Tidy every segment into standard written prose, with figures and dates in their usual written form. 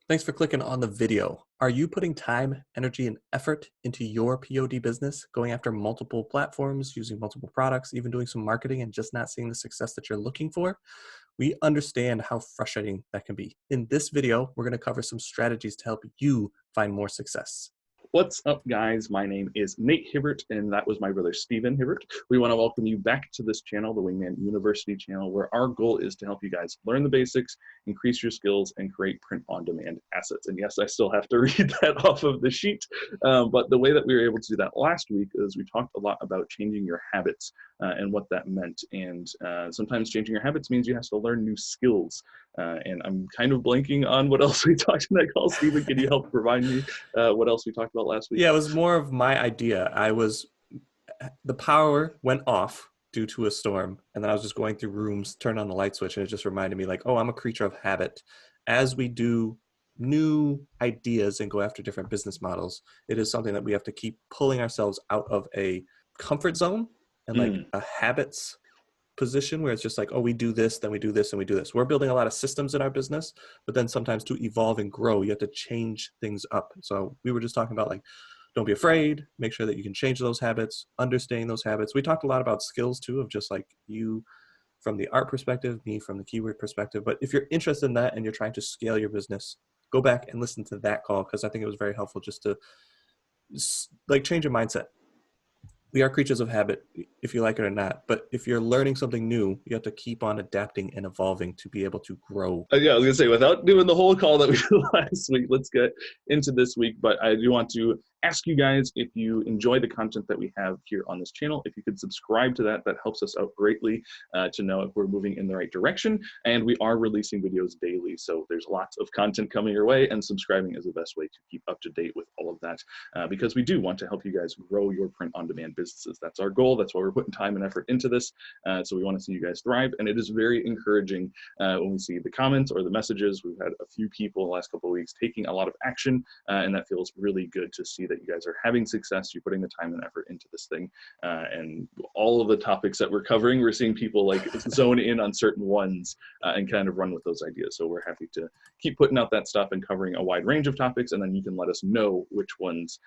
Thanks for clicking on the video. Are you putting time, energy, and effort into your POD business, going after multiple platforms, using multiple products, even doing some marketing and just not seeing the success that you're looking for? We understand how frustrating that can be. In this video, we're going to cover some strategies to help you find more success. What's up, guys? My name is Nate Hibbert, and that was my brother Steven Hibbert. We want to welcome you back to this channel, the WingMan University channel, where our goal is to help you guys learn the basics, increase your skills, and create print-on-demand assets. And yes, I still have to read that off of the sheet, but the way that we were able to do that last week is we talked a lot about changing your habits and what that meant. And sometimes changing your habits means you have to learn new skills. And I'm kind of blanking on what else we talked in that call. Steven, can you help provide me what else we talked about last week? Yeah, it was more of my idea. The power went off due to a storm, and then I was just going through rooms, turned on the light switch, and it just reminded me like, oh, I'm a creature of habit. As we do new ideas and go after different business models, it is something that we have to keep pulling ourselves out of a comfort zone and like a habits position where it's just like, oh, we do this, then we do this, and we do this. We're building a lot of systems in our business, but then sometimes to evolve and grow, you have to change things up. So we were just talking about like, don't be afraid, make sure that you can change those habits, understanding those habits. We talked a lot about skills too, of just like you from the art perspective, me from the keyword perspective. But if you're interested in that and you're trying to scale your business, go back and listen to that call, because I think it was very helpful just to like change your mindset. We are creatures of habit, if you like it or not. But if you're learning something new, you have to keep on adapting and evolving to be able to grow. Yeah, I was gonna say, without doing the whole call that we did last week, let's get into this week. But I do want to ask you guys, if you enjoy the content that we have here on this channel, if you could subscribe to that, that helps us out greatly to know if we're moving in the right direction. And we are releasing videos daily, so there's lots of content coming your way, and subscribing is the best way to keep up to date with all of that, because we do want to help you guys grow your print-on-demand businesses. That's our goal. That's why we're putting time and effort into this. So we want to see you guys thrive, and it is very encouraging when we see the comments or the messages. We've had a few people in the last couple of weeks taking a lot of action, and that feels really good to see that you guys are having success. You're putting the time and effort into this thing, and all of the topics that we're covering, we're seeing people like zone in on certain ones and kind of run with those ideas. So we're happy to keep putting out that stuff and covering a wide range of topics, and then you can let us know which ones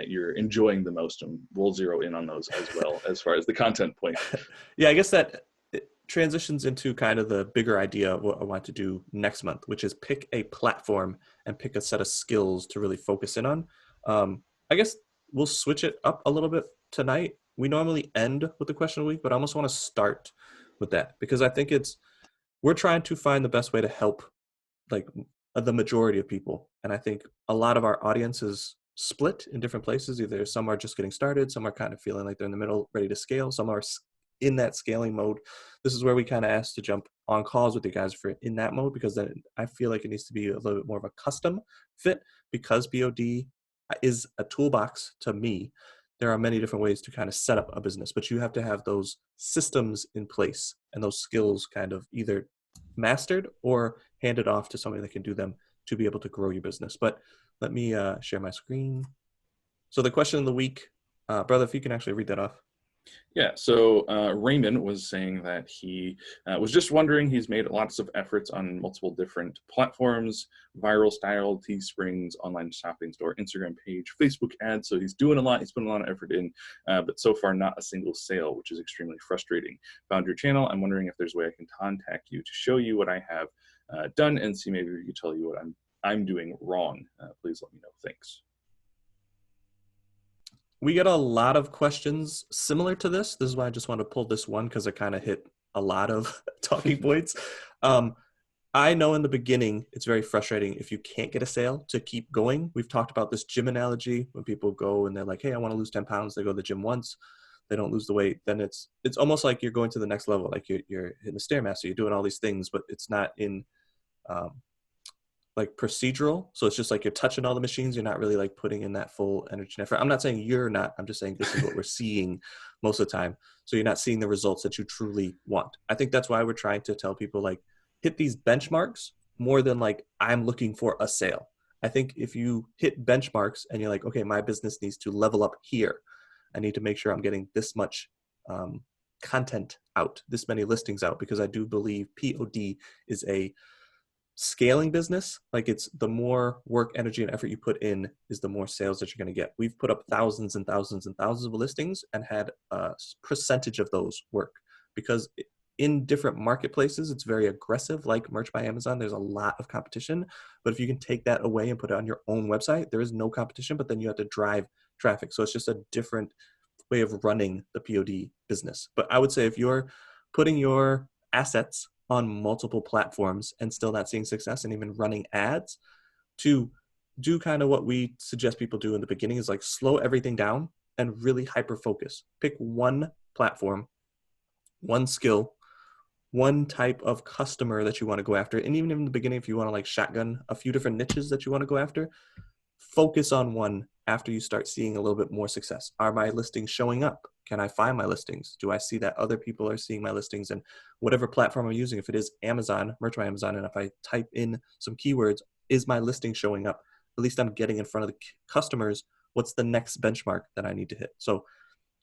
you're enjoying the most, and we'll zero in on those as well as far as the content point. Yeah, I guess that transitions into kind of the bigger idea of what I want to do next month, which is pick a platform and pick a set of skills to really focus in on. I guess we'll switch it up a little bit tonight. We normally end with the question of the week, but I almost want to start with that, because I think we're trying to find the best way to help like the majority of people. And I think a lot of our audience is split in different places. Either some are just getting started, some are kind of feeling like they're in the middle, ready to scale, some are in that scaling mode. This is where we kind of ask to jump on calls with you guys for in that mode, because then I feel like it needs to be a little bit more of a custom fit, because BOD is a toolbox to me. There are many different ways to kind of set up a business, but you have to have those systems in place and those skills kind of either mastered or handed off to somebody that can do them to be able to grow your business. But let me share my screen. So the question of the week, brother, if you can actually read that off. Yeah, so Raymond was saying that he was just wondering, he's made lots of efforts on multiple different platforms, viral style, Teesprings, online shopping store, Instagram page, Facebook ads. So he's doing a lot, he's putting a lot of effort in, but so far not a single sale, which is extremely frustrating. Found your channel. I'm wondering if there's a way I can contact you to show you what I have done and see maybe we can tell you what I'm doing wrong. Please let me know. Thanks. We get a lot of questions similar to this. This is why I just want to pull this one, because it kind of hit a lot of talking points. I know in the beginning, it's very frustrating if you can't get a sale to keep going. We've talked about this gym analogy when people go and they're like, hey, I want to lose 10 pounds. They go to the gym once, they don't lose the weight. Then it's almost like you're going to the next level. Like you're in the Stairmaster, you're doing all these things, but it's not in like procedural. So it's just like you're touching all the machines. You're not really like putting in that full energy and effort. I'm not saying you're not. I'm just saying this is what we're seeing most of the time. So you're not seeing the results that you truly want. I think that's why we're trying to tell people like hit these benchmarks more than like I'm looking for a sale. I think if you hit benchmarks and you're like, okay, my business needs to level up here. I need to make sure I'm getting this much content out, this many listings out, because I do believe POD is a scaling business, like it's the more work, energy, and effort you put in is the more sales that you're going to get. We've put up thousands and thousands and thousands of listings and had a percentage of those work because in different marketplaces, it's very aggressive, like Merch by Amazon. There's a lot of competition. But if you can take that away and put it on your own website, there is no competition, but then you have to drive traffic. So it's just a different way of running the POD business. But I would say if you're putting your assets on multiple platforms and still not seeing success and even running ads, to do kind of what we suggest people do in the beginning is like slow everything down and really hyper focus. Pick one platform, one skill, one type of customer that you want to go after. And even in the beginning, if you want to like shotgun a few different niches that you want to go after, focus on one after you start seeing a little bit more success. Are my listings showing up? Can I find my listings? Do I see that other people are seeing my listings? And whatever platform I'm using, if it is Amazon, Merch by Amazon, and if I type in some keywords, is my listing showing up? At least I'm getting in front of the customers. What's the next benchmark that I need to hit? So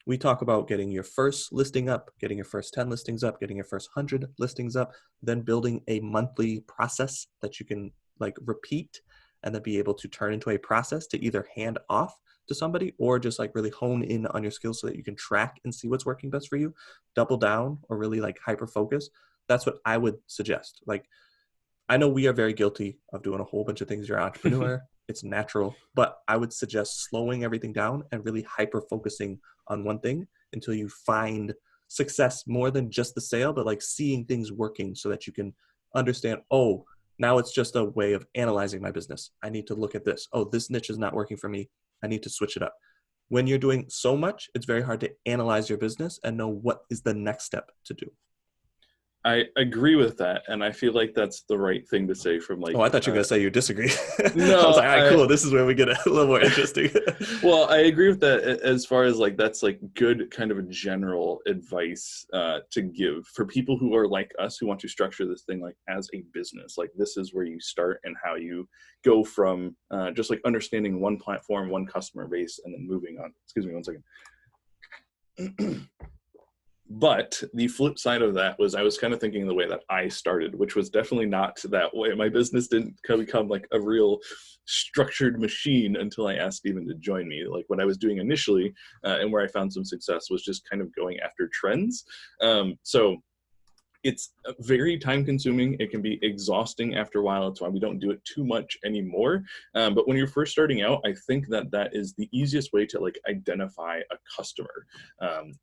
we talk about getting your first listing up, getting your first 10 listings up, getting your first 100 listings up, then building a monthly process that you can like repeat and then be able to turn into a process to either hand off to somebody or just like really hone in on your skills so that you can track and see what's working best for you, double down or really like hyper focus. That's what I would suggest. Like, I know we are very guilty of doing a whole bunch of things. You're an entrepreneur. It's natural, but I would suggest slowing everything down and really hyper focusing on one thing until you find success more than just the sale, but like seeing things working so that you can understand, oh, now it's just a way of analyzing my business. I need to look at this. Oh, this niche is not working for me. I need to switch it up. When you're doing so much, it's very hard to analyze your business and know what is the next step to do. I agree with that, and I feel like that's the right thing to say from Oh, like I thought you were going to say you disagree. I was no, like, all right, cool. This is where we get a little more interesting. well, I agree with that as far as like that's like good kind of a general advice to give for people who are like us who want to structure this thing like as a business. Like this is where you start and how you go from just like understanding one platform, one customer base, and then moving on. Excuse me one second. But the flip side of that was I was kind of thinking the way that I started, which was definitely not that way. My business didn't become like a real structured machine until I asked Steven to join me. Like what I was doing initially and where I found some success was just kind of going after trends. So it's very time consuming. It can be exhausting after a while. That's why we don't do it too much anymore. But when you're first starting out, I think that that is the easiest way to like identify a customer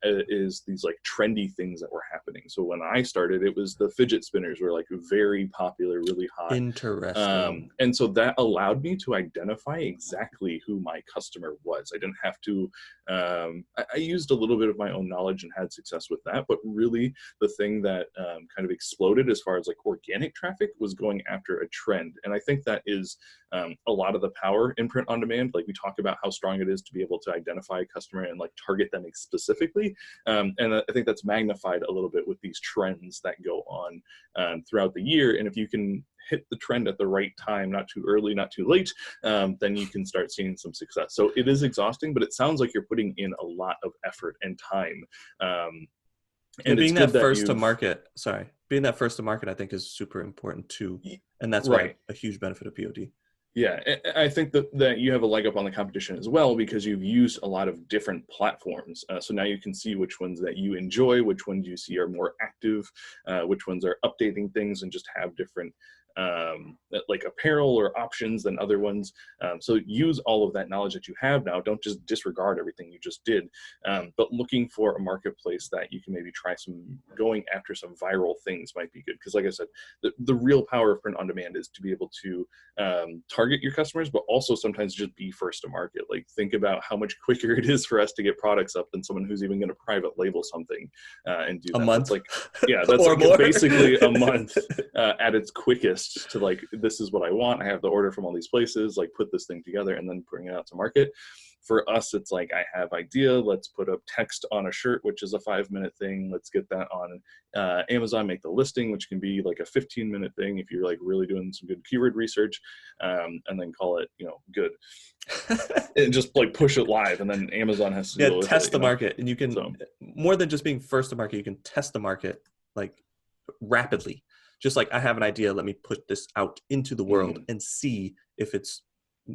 is these like trendy things that were happening. So when I started, it was the fidget spinners were like very popular, really hot. Interesting. And so that allowed me to identify exactly who my customer was. I didn't have to, I used a little bit of my own knowledge and had success with that. But really the thing that kind of exploded as far as like organic traffic was going after a trend. And I think that is a lot of the power in print on demand. Like we talk about how strong it is to be able to identify a customer and like target them specifically. And I think that's magnified a little bit with these trends that go on throughout the year. And if you can hit the trend at the right time, not too early, not too late, then you can start seeing some success. So it is exhausting, but it sounds like you're putting in a lot of effort and time. And being that first to market, being that first to market, I think is super important too. And that's why a huge benefit of POD. Yeah, I think that you have a leg up on the competition as well because you've used a lot of different platforms. So now you can see which ones that you enjoy, which ones you see are more active, which ones are updating things and just have different like apparel or options than other ones. So use all of that knowledge that you have now. Don't just disregard everything you just did, but looking for a marketplace that you can maybe try going after some viral things might be good. Because like I said, the real power of print on demand is to be able to target your customers, but also sometimes just be first to market. Like think about how much quicker it is for us to get products up than someone who's even going to private label something and do that. A month? That's like, yeah, that's like more. Basically a month at its quickest to like, this is what I want. I have the order from all these places, like put this thing together and then bring it out to market. For us, it's like, I have idea, let's put up text on a shirt, which is a 5-minute thing. Let's get that on Amazon, make the listing, which can be like a 15-minute thing if you're like really doing some good keyword research, and then call it, good. And just like push it live, and then Amazon has to deal with test it, the market. And you can, more than just being first to market, you can test the market like rapidly. just like I have an idea, let me put this out into the world Mm. and see if it's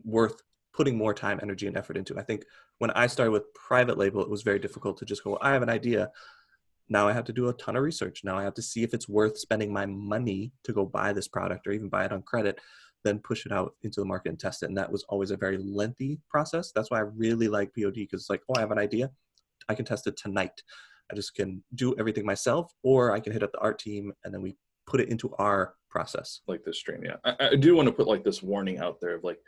worth putting more time, energy, and effort into. I think when I started with private label, it was very difficult to just go, I have an idea. Now I have to do a ton of research. Now I have to see if it's worth spending my money to go buy this product or even buy it on credit, then push it out into the market and test it. And that was always a very lengthy process. That's why I really like POD, because it's like, oh, I have an idea. I can test it tonight. I just can do everything myself, or I can hit up the art team and then we put it into our process. Like this strain, yeah. I do want to put like this warning out there of like,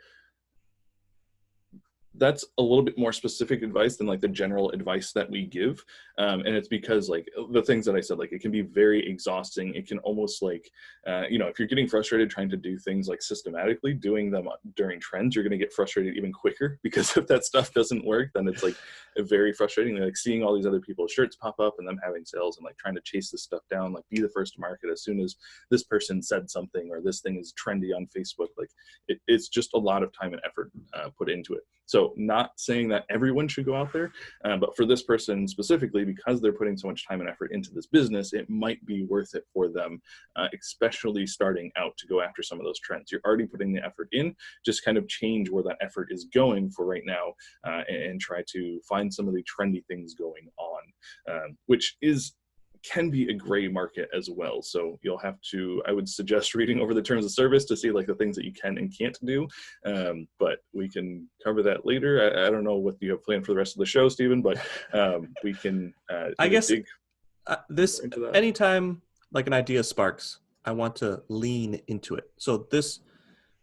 that's a little bit more specific advice than like the general advice that we give, and it's because like the things that I said, like it can be very exhausting. It can almost like if you're getting frustrated trying to do things like systematically, doing them during trends, you're going to get frustrated even quicker, because if that stuff doesn't work, then it's like very frustrating, like seeing all these other people's shirts pop up and them having sales and like trying to chase this stuff down, like be the first to market as soon as this person said something or this thing is trendy on Facebook. Like it's just a lot of time and effort put into it. So not saying that everyone should go out there, but for this person specifically, because they're putting so much time and effort into this business, it might be worth it for them, especially starting out, to go after some of those trends. You're already putting the effort in, just kind of change where that effort is going for right now, and try to find some of the trendy things going on, which can be a gray market as well. So you'll have to, I would suggest reading over the terms of service to see like the things that you can and can't do. But we can cover that later. I don't know what you have planned for the rest of the show, Stephen, but we can I guess dig this, into that. anytime like an idea sparks, I want to lean into it. So this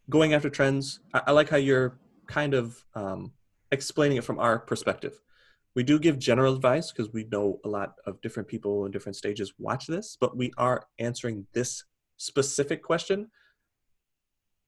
going after trends, I like how you're kind of explaining it from our perspective. We do give general advice because we know a lot of different people in different stages watch this, but we are answering this specific question.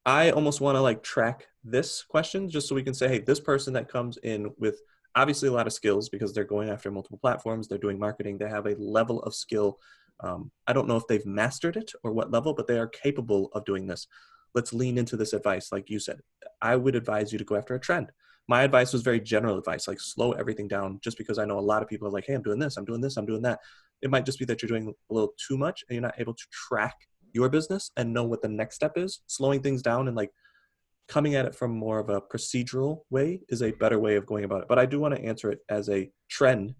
I almost want to like track this question just so we can say, hey, this person that comes in with obviously a lot of skills because they're going after multiple platforms, they're doing marketing, they have a level of skill. I don't know if they've mastered it or what level, but they are capable of doing this. Let's lean into this advice. Like you said, I would advise you to go after a trend. My advice was very general advice, like slow everything down, just because I know a lot of people are like, hey, I'm doing this, I'm doing this, I'm doing that. It might just be that you're doing a little too much and you're not able to track your business and know what the next step is. Slowing things down and like coming at it from more of a procedural way is a better way of going about it. But I do want to answer it as a trend,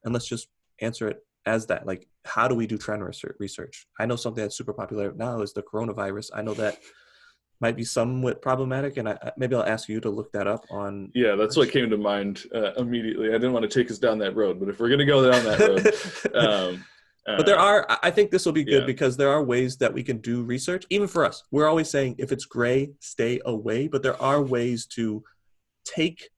and let's just answer it as that. Like, how do we do trend research? I know something that's super popular now is the coronavirus. I know that might be somewhat problematic, and maybe I'll ask you to look that up on. Yeah, that's what came to mind immediately. I didn't want to take us down that road, but if we're going to go down that road, but there are, I think this will be good yeah. because there are ways that we can do research, even for us. We're always saying if it's gray, stay away, but there are ways to take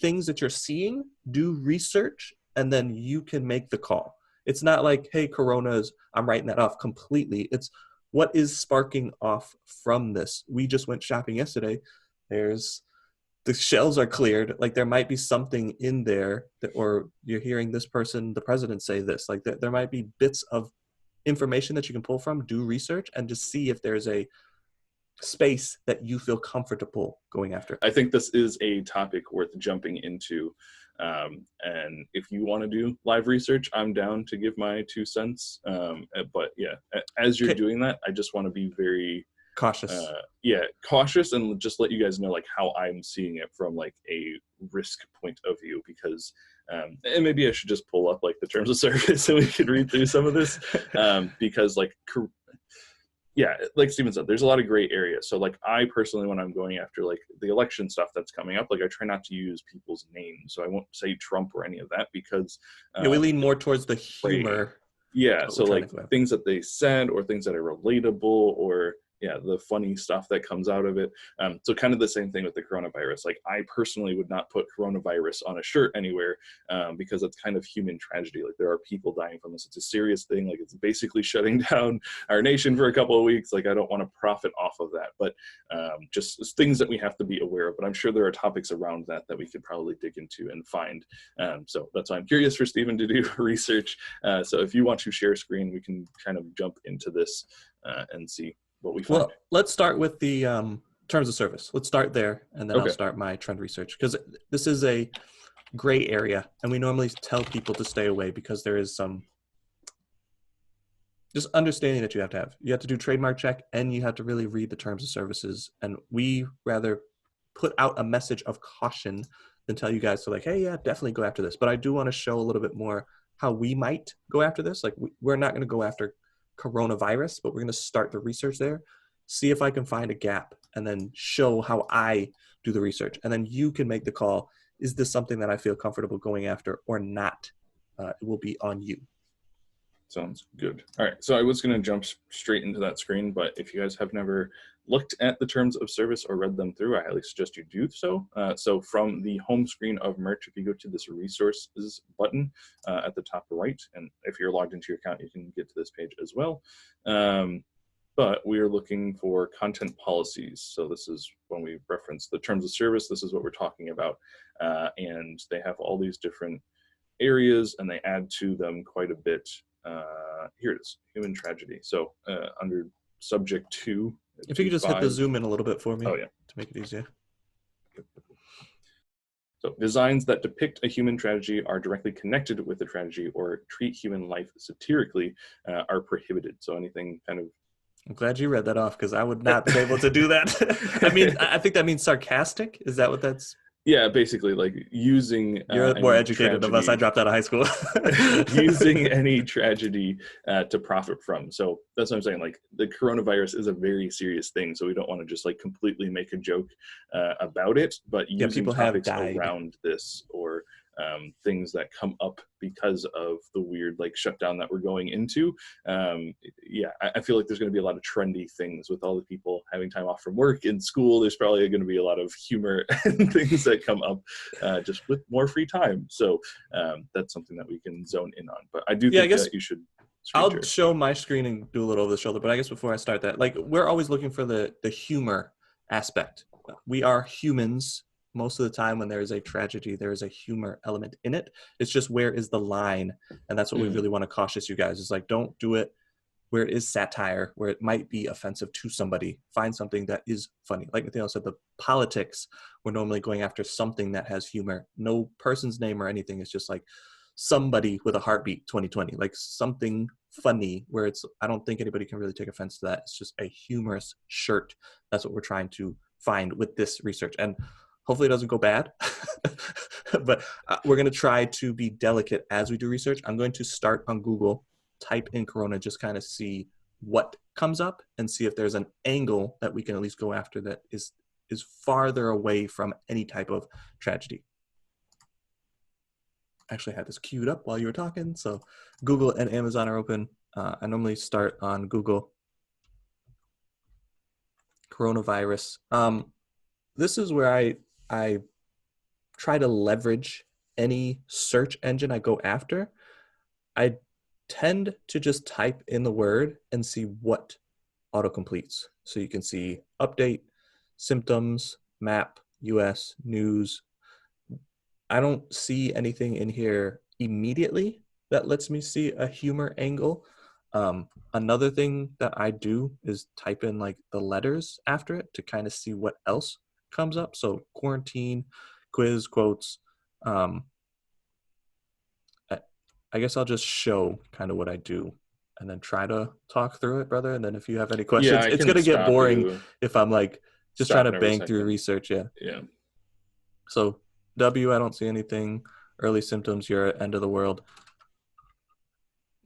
things that you're seeing, do research, and then you can make the call. It's not like, hey, Corona's, I'm writing that off completely. It's what is sparking off from this. We just went shopping yesterday. The shelves are cleared. Like there might be something in there that, or you're hearing this person, the president, say this. Like there might be bits of information that you can pull from, do research, and just see if there's a space that you feel comfortable going after. I think this is a topic worth jumping into. And if you want to do live research, I'm down to give my 2 cents. But yeah, as you're doing that, I just want to be very cautious. Cautious, and just let you guys know like how I'm seeing it from like a risk point of view, because and maybe I should just pull up like the terms of service so we could read through some of this, because like like Steven said, there's a lot of gray areas. So like I personally, when I'm going after like the election stuff that's coming up, like I try not to use people's names. So I won't say Trump or any of that, because we lean more towards the humor. Yeah, so like things that they said or things that are relatable, or the funny stuff that comes out of it. So kind of the same thing with the coronavirus. Like I personally would not put coronavirus on a shirt anywhere, because it's kind of human tragedy. Like there are people dying from this. It's a serious thing. Like it's basically shutting down our nation for a couple of weeks. Like I don't want to profit off of that, but just things that we have to be aware of. But I'm sure there are topics around that we could probably dig into and find. So that's why I'm curious for Stephen to do research. So if you want to share screen, we can kind of jump into this and see what we find. Well, let's start with the terms of service. Let's start there, and then I'll start my trend research, because this is a gray area, and we normally tell people to stay away because there is some just understanding that you have to do trademark check, and you have to really read the terms of services. And we rather put out a message of caution than tell you guys to like, hey, yeah, definitely go after this. But I do want to show a little bit more how we might go after this. Like we're not going to go after coronavirus, but we're going to start the research there, see if I can find a gap, and then show how I do the research. And then you can make the call. Is this something that I feel comfortable going after or not? It will be on you. Sounds good. All right, so I was going to jump straight into that screen, but if you guys have never looked at the terms of service or read them through, I highly suggest you do so. So from the home screen of Merch, if you go to this resources button at the top right, and if you're logged into your account, you can get to this page as well. But we are looking for content policies. So this is when we reference the terms of service, this is what we're talking about. And they have all these different areas, and they add to them quite a bit. Here it is, human tragedy. So under subject 2. If you could just hit the zoom in a little bit for me. Oh, yeah. To make it easier. So designs that depict a human tragedy are directly connected with the tragedy or treat human life satirically are prohibited. So anything kind of... I'm glad you read that off, because I would not be able to do that. I mean, I think that means sarcastic. Is that what that's... Yeah, basically, like using... You're more educated of us. I dropped out of high school. Using any tragedy to profit from. So that's what I'm saying. Like, the coronavirus is a very serious thing, so we don't want to just like completely make a joke about it, but using people topics have died around this, or things that come up because of the weird like shutdown that we're going into. Yeah, I feel like there's going to be a lot of trendy things with all the people having time off from work and school. There's probably going to be a lot of humor and things that come up just with more free time. So that's something that we can zone in on. But I do think that you should... I'll show my screen and do a little over the shoulder, but I guess before I start that, like, we're always looking for the humor aspect. We are humans. Most of the time when there is a tragedy, there is a humor element in it. It's just, where is the line? And that's what we really want to cautious you guys, is like, don't do it where it is satire, where it might be offensive to somebody. Find something that is funny. Like Nathaniel said, the politics, we're normally going after something that has humor. No person's name or anything. It's just like somebody with a heartbeat 2020, like something funny where it's, I don't think anybody can really take offense to that. It's just a humorous shirt. That's what we're trying to find with this research. And hopefully it doesn't go bad, but we're going to try to be delicate as we do research. I'm going to start on Google, type in Corona, just kind of see what comes up and see if there's an angle that we can at least go after that is farther away from any type of tragedy. I actually had this queued up while you were talking. So Google and Amazon are open. I normally start on Google. Coronavirus. This is where I try to leverage any search engine I go after. I tend to just type in the word and see what autocompletes. So you can see update, symptoms, map, US, news. I don't see anything in here immediately that lets me see a humor angle. Another thing that I do is type in like the letters after it to kind of see what else comes up. So quarantine, quiz, quotes. I guess I'll just show kind of what I do and then try to talk through it, brother. And then if you have any questions, it's going to get boring if I'm like just trying to bang through research. Yeah. So W, I don't see anything. Early symptoms, you're at end of the world.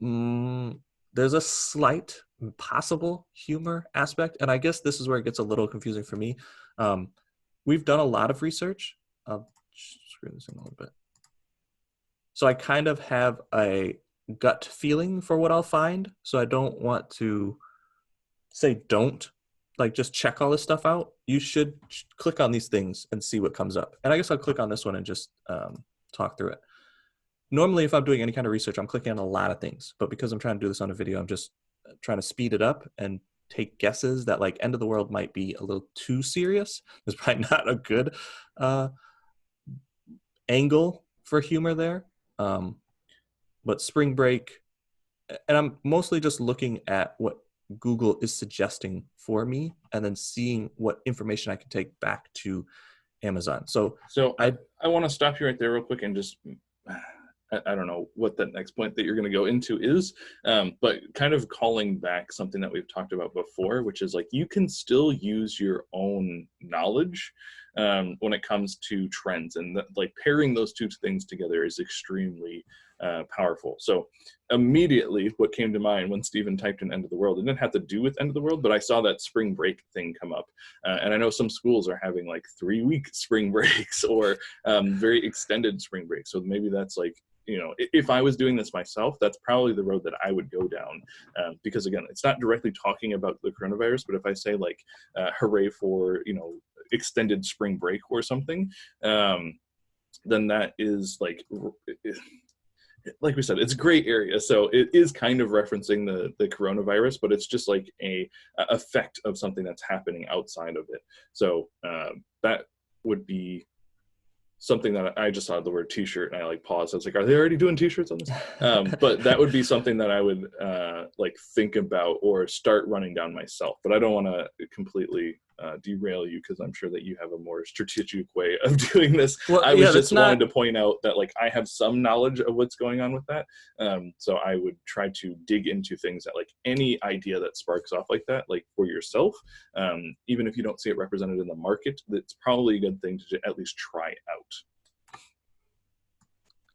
There's a slight possible humor aspect. And I guess this is where it gets a little confusing for me. We've done a lot of research. I'll screw this in a little bit. So I kind of have a gut feeling for what I'll find. So I don't want to say don't, like just check all this stuff out. You should click on these things and see what comes up. And I guess I'll click on this one and just talk through it. Normally, if I'm doing any kind of research, I'm clicking on a lot of things. But because I'm trying to do this on a video, I'm just trying to speed it up and take guesses that like end of the world might be a little too serious. There's probably not a good angle for humor there. But spring break, and I'm mostly just looking at what Google is suggesting for me and then seeing what information I can take back to Amazon. So I want to stop you right there real quick and just, I don't know what that next point that you're going to go into is, but kind of calling back something that we've talked about before, which is like you can still use your own knowledge when it comes to trends, and like pairing those two things together is extremely powerful. So immediately what came to mind when Stephen typed in end of the world, it didn't have to do with end of the world, but I saw that spring break thing come up. And I know some schools are having like 3-week spring breaks or very extended spring breaks. So maybe that's like, you know, if I was doing this myself, that's probably the road that I would go down. Because again, it's not directly talking about the coronavirus, but if I say like, hooray for, you know, extended spring break or something, then that is like we said, it's a gray area. So it is kind of referencing the coronavirus, but it's just like a effect of something that's happening outside of it. So that would be something that I just saw the word t-shirt and I like paused. I was like, are they already doing t-shirts on this? But that would be something that I would like think about or start running down myself. But I don't want to completely derail you because I'm sure that you have a more strategic way of doing this. Well, I yeah, was that's just wanted not. to point out that like I have some knowledge of what's going on with that. So I would try to dig into things that like any idea that sparks off like that, like for yourself, even if you don't see it represented in the market, that's probably a good thing to at least try out.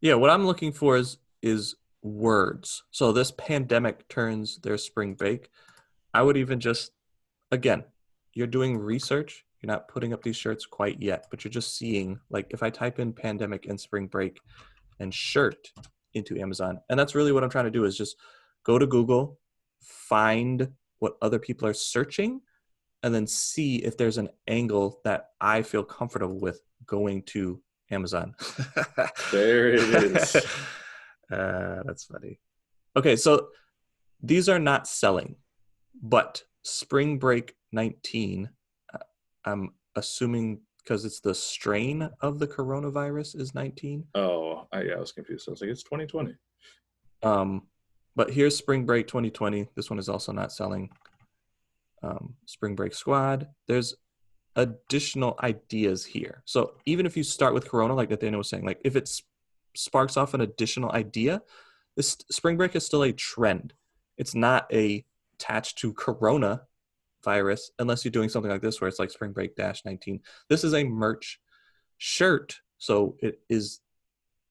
Yeah, what I'm looking for is words. So this pandemic turns their spring break. I would even just, again, you're doing research. You're not putting up these shirts quite yet, but you're just seeing, like, if I type in pandemic and spring break and shirt into Amazon, and that's really what I'm trying to do is just go to Google, find what other people are searching, and then see if there's an angle that I feel comfortable with going to Amazon. There it is. That's funny. Okay, so these are not selling, but Spring Break 19, uh, I'm assuming because it's the strain of the coronavirus is 19. Oh, yeah, I was confused. I was like, it's 2020. Um, but here's Spring Break 2020. This one is also not selling. Spring Break Squad. There's additional ideas here. So even if you start with Corona, like Nathaniel was saying, like if it sparks off an additional idea, this spring break is still a trend. It's not attached to Corona virus unless you're doing something like this where it's like spring break dash 19. This is a merch shirt. So it is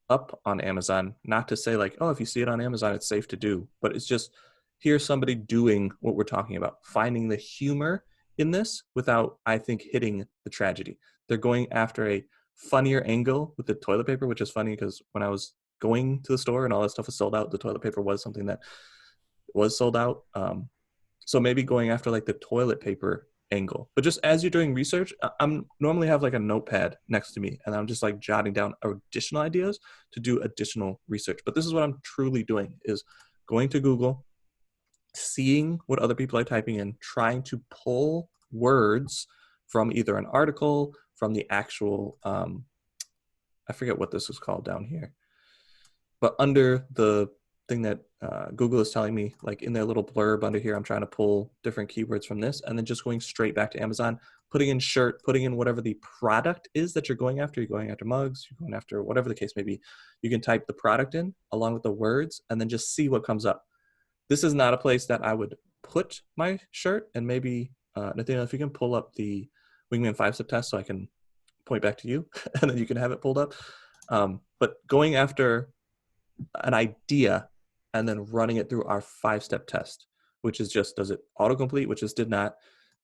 up on Amazon. Not to say like, oh, if you see it on Amazon, it's safe to do, but it's just here's somebody doing what we're talking about, finding the humor in this without, I think, hitting the tragedy. They're going after a funnier angle with the toilet paper, which is funny because when I was going to the store and all that stuff was sold out, the toilet paper was something that was sold out. So maybe going after like the toilet paper angle. But just as you're doing research, I'm normally have like a notepad next to me and I'm just like jotting down additional ideas to do additional research. But this is what I'm truly doing is going to Google, seeing what other people are typing in, trying to pull words from either an article, from the actual, I forget what this is called down here, but under the thing that Google is telling me, like in their little blurb under here, I'm trying to pull different keywords from this and then just going straight back to Amazon, putting in shirt, putting in whatever the product is that you're going after. You're going after mugs, you're going after whatever the case may be. You can type the product in along with the words and then just see what comes up. This is not a place that I would put my shirt, and maybe Nathaniel, if you can pull up the Wingman 5-step test so I can point back to you and then you can have it pulled up. But going after an idea and then running it through our 5-step test, which is just, does it autocomplete, which is did not.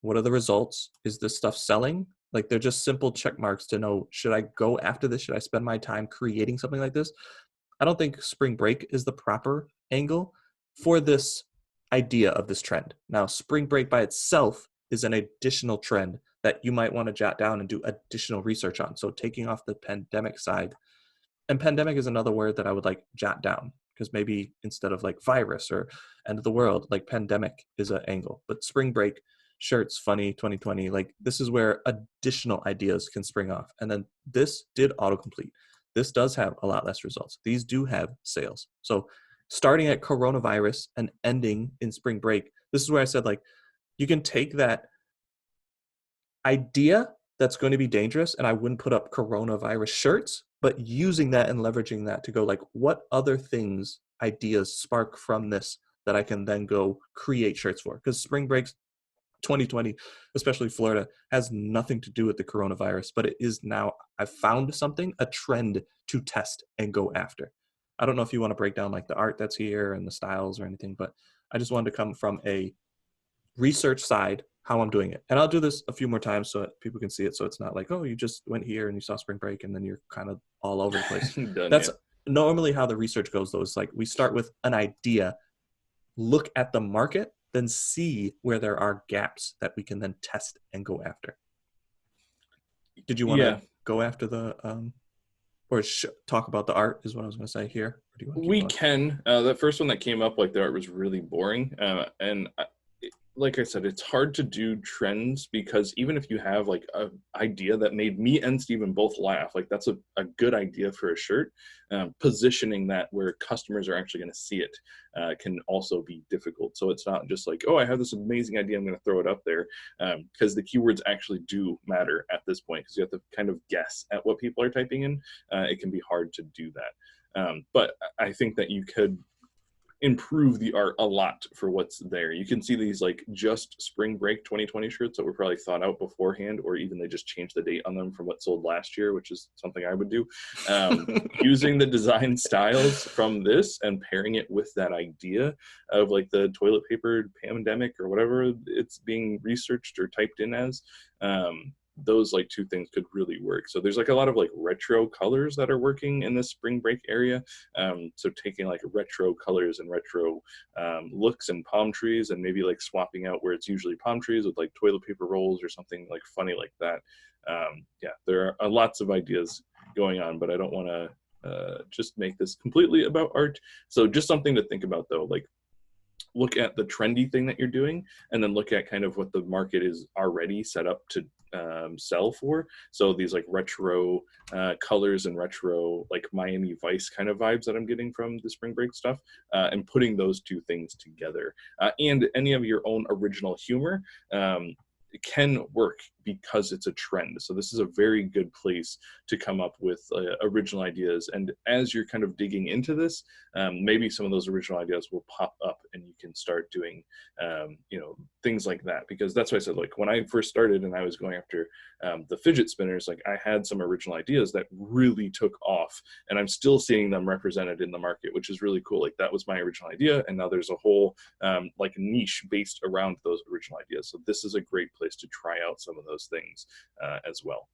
What are the results? Is this stuff selling? Like they're just simple check marks to know, should I go after this? Should I spend my time creating something like this? I don't think spring break is the proper angle for this idea of this trend. Now, spring break by itself is an additional trend that you might want to jot down and do additional research on. So taking off the pandemic side, and pandemic is another word that I would like jot down because maybe instead of like virus or end of the world, like pandemic is an angle. But spring break, shirts, funny, 2020, like this is where additional ideas can spring off. And then this did autocomplete. This does have a lot less results. These do have sales. So starting at coronavirus and ending in spring break, this is where I said like, you can take that idea that's going to be dangerous and I wouldn't put up coronavirus shirts, but using that and leveraging that to go like, what other things, ideas spark from this that I can then go create shirts for? Because spring breaks 2020, especially Florida, has nothing to do with the coronavirus, but it is now, I've found something, a trend to test and go after. I don't know if you want to break down like the art that's here and the styles or anything, but I just wanted to come from a research side, how I'm doing it. And I'll do this a few more times so that people can see it. So it's not like, oh, you just went here and you saw spring break and then you're kind of all over the place. Done, That's yeah. normally how the research goes, though. It's like we start with an idea, look at the market, then see where there are gaps that we can then test and go after. Did you want Yeah. to go after the or talk about the art is what I was going to say here, or do you want to keep We going? can. That first one that came up, like the art was really boring, and like I said, it's hard to do trends because even if you have like an idea that made me and Steven both laugh, like that's a good idea for a shirt, positioning that where customers are actually going to see it can also be difficult. So it's not just like, oh, I have this amazing idea, I'm going to throw it up there, because the keywords actually do matter at this point because you have to kind of guess at what people are typing in. It can be hard to do that. But I think that you could improve the art a lot for what's there. You can see these like just spring break 2020 shirts that were probably thought out beforehand, or even they just changed the date on them from what sold last year, which is something I would do. Using the design styles from this and pairing it with that idea of like the toilet paper pandemic or whatever it's being researched or typed in as, those like two things could really work. So there's like a lot of like retro colors that are working in this spring break area. So taking like retro colors and retro looks and palm trees and maybe like swapping out where it's usually palm trees with like toilet paper rolls or something like funny like that. Yeah, there are lots of ideas going on, but I don't want to just make this completely about art. So just something to think about though, like look at the trendy thing that you're doing and then look at kind of what the market is already set up to sell for. So these like retro colors and retro like Miami Vice kind of vibes that I'm getting from the spring break stuff, and putting those two things together, and any of your own original humor can work because it's a trend. So this is a very good place to come up with original ideas. And as you're kind of digging into this, maybe some of those original ideas will pop up and you can start doing, things like that. Because that's why I said, like when I first started and I was going after the fidget spinners, like I had some original ideas that really took off and I'm still seeing them represented in the market, which is really cool. Like that was my original idea. And now there's a whole like niche based around those original ideas. So this is a great place to try out some of those things as well.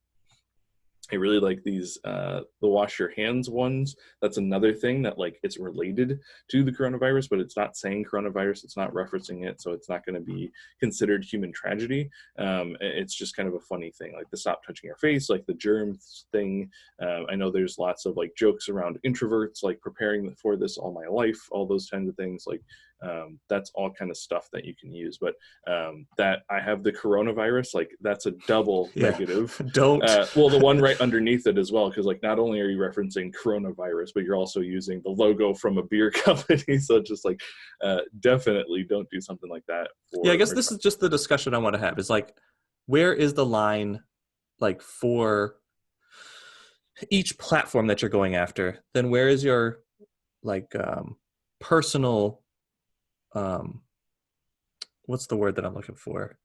I really like these the wash your hands ones. That's another thing that like it's related to the coronavirus, but it's not saying coronavirus, it's not referencing it, so it's not going to be considered human tragedy. It's just kind of a funny thing, like the stop touching your face, like the germs thing. I know there's lots of like jokes around introverts, like preparing for this all my life, all those kinds of things. Like that's all kind of stuff that you can use. But that I have the coronavirus, like that's a double Yeah. negative. Don't. Well, the one right underneath it as well, because like not only are you referencing coronavirus, but you're also using the logo from a beer company. So just like definitely don't do something like that. Yeah, I guess this is just the discussion I want to have. Is like, where is the line, like for each platform that you're going after? Then where is your like personal what's the word that I'm looking for?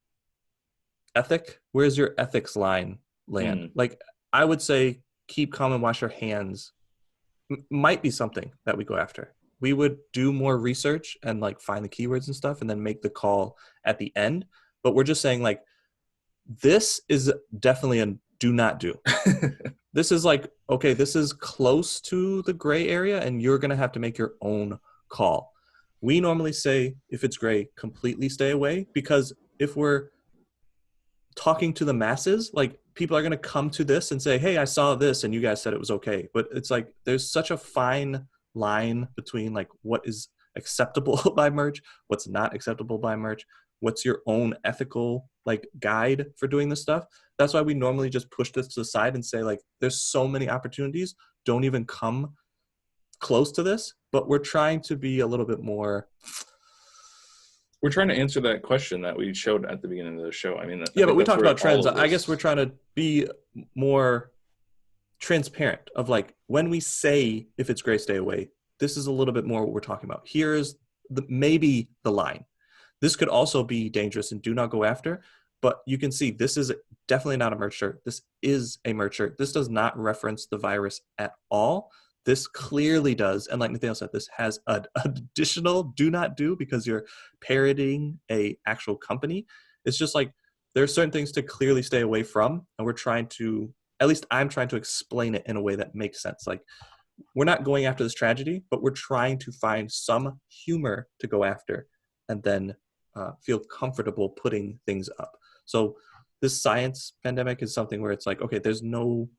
Ethic? Where's your ethics line land? Like, I would say keep calm and wash your hands might be something that we go after. We would do more research and like find the keywords and stuff and then make the call at the end. But we're just saying like, this is definitely a do not do. This is like, okay, this is close to the gray area and you're going to have to make your own call. We normally say if it's gray, completely stay away, because if we're talking to the masses, like people are going to come to this and say, hey, I saw this and you guys said it was okay. But it's like there's such a fine line between like what is acceptable by merch, what's not acceptable by merch, what's your own ethical like guide for doing this stuff. That's why we normally just push this to the side and say like there's so many opportunities, don't even come close to this. But we're trying to be a little bit more, we're trying to answer that question that we showed at the beginning of the show. I mean, yeah, but we talked about trends. I guess we're trying to be more transparent of like when we say if it's gray, stay away. This is a little bit more what we're talking about. Here's maybe the line. This could also be dangerous and do not go after. But you can see this is definitely not a merch shirt. This is a merch shirt. This does not reference the virus at all. This clearly does. And like Nathaniel said, this has an additional do not do because you're parodying a actual company. It's just like there are certain things to clearly stay away from. And we're trying to, at least I'm trying to explain it in a way that makes sense. Like we're not going after this tragedy, but we're trying to find some humor to go after and then feel comfortable putting things up. So this science pandemic is something where it's like, okay, there's no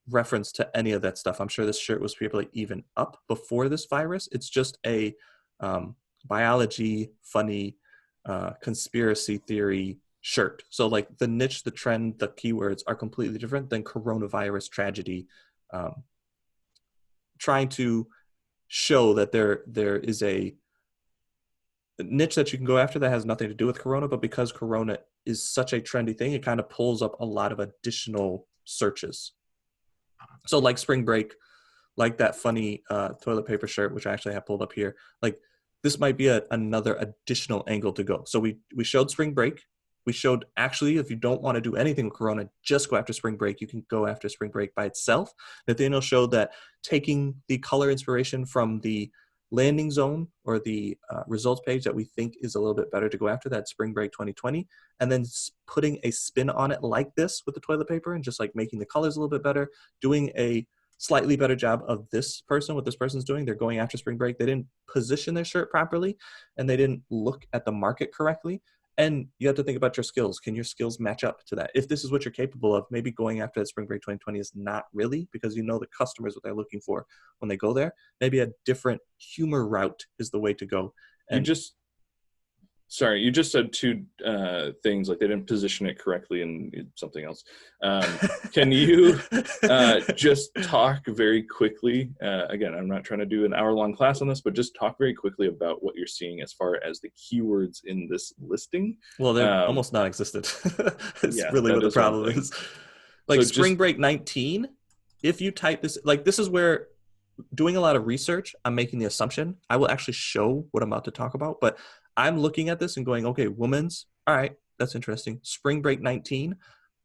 reference to any of that stuff. I'm sure this shirt was probably even up before this virus. It's just a biology, funny, conspiracy theory shirt. So like the niche, the trend, the keywords are completely different than coronavirus tragedy. Trying to show that there is a niche that you can go after that has nothing to do with corona, but because corona is such a trendy thing, it kind of pulls up a lot of additional searches. So like spring break, like that funny toilet paper shirt, which I actually have pulled up here, like this might be another additional angle to go. So we showed spring break. We showed actually, if you don't want to do anything with corona, just go after spring break. You can go after spring break by itself. Nathaniel showed that taking the color inspiration from the landing zone or the results page that we think is a little bit better to go after, that spring break 2020, and then putting a spin on it like this with the toilet paper and just like making the colors a little bit better, doing a slightly better job of this person, what this person's doing. They're going after spring break. They didn't position their shirt properly and they didn't look at the market correctly. And you have to think about your skills. Can your skills match up to that? If this is what you're capable of, maybe going after that spring break 2020 is not really, because you know the customers, what they're looking for when they go there. Maybe a different humor route is the way to go. And you just said two things, like they didn't position it correctly and something else. Can you just talk very quickly? Again, I'm not trying to do an hour-long class on this, but just talk very quickly about what you're seeing as far as the keywords in this listing. Well, they're almost non-existent. It's Yeah, really what the problem is. Like so spring break 19, if you type this, like this is where doing a lot of research, I'm making the assumption. I will actually show what I'm about to talk about, but I'm looking at this and going, okay, women's, all right, that's interesting. Spring break 19.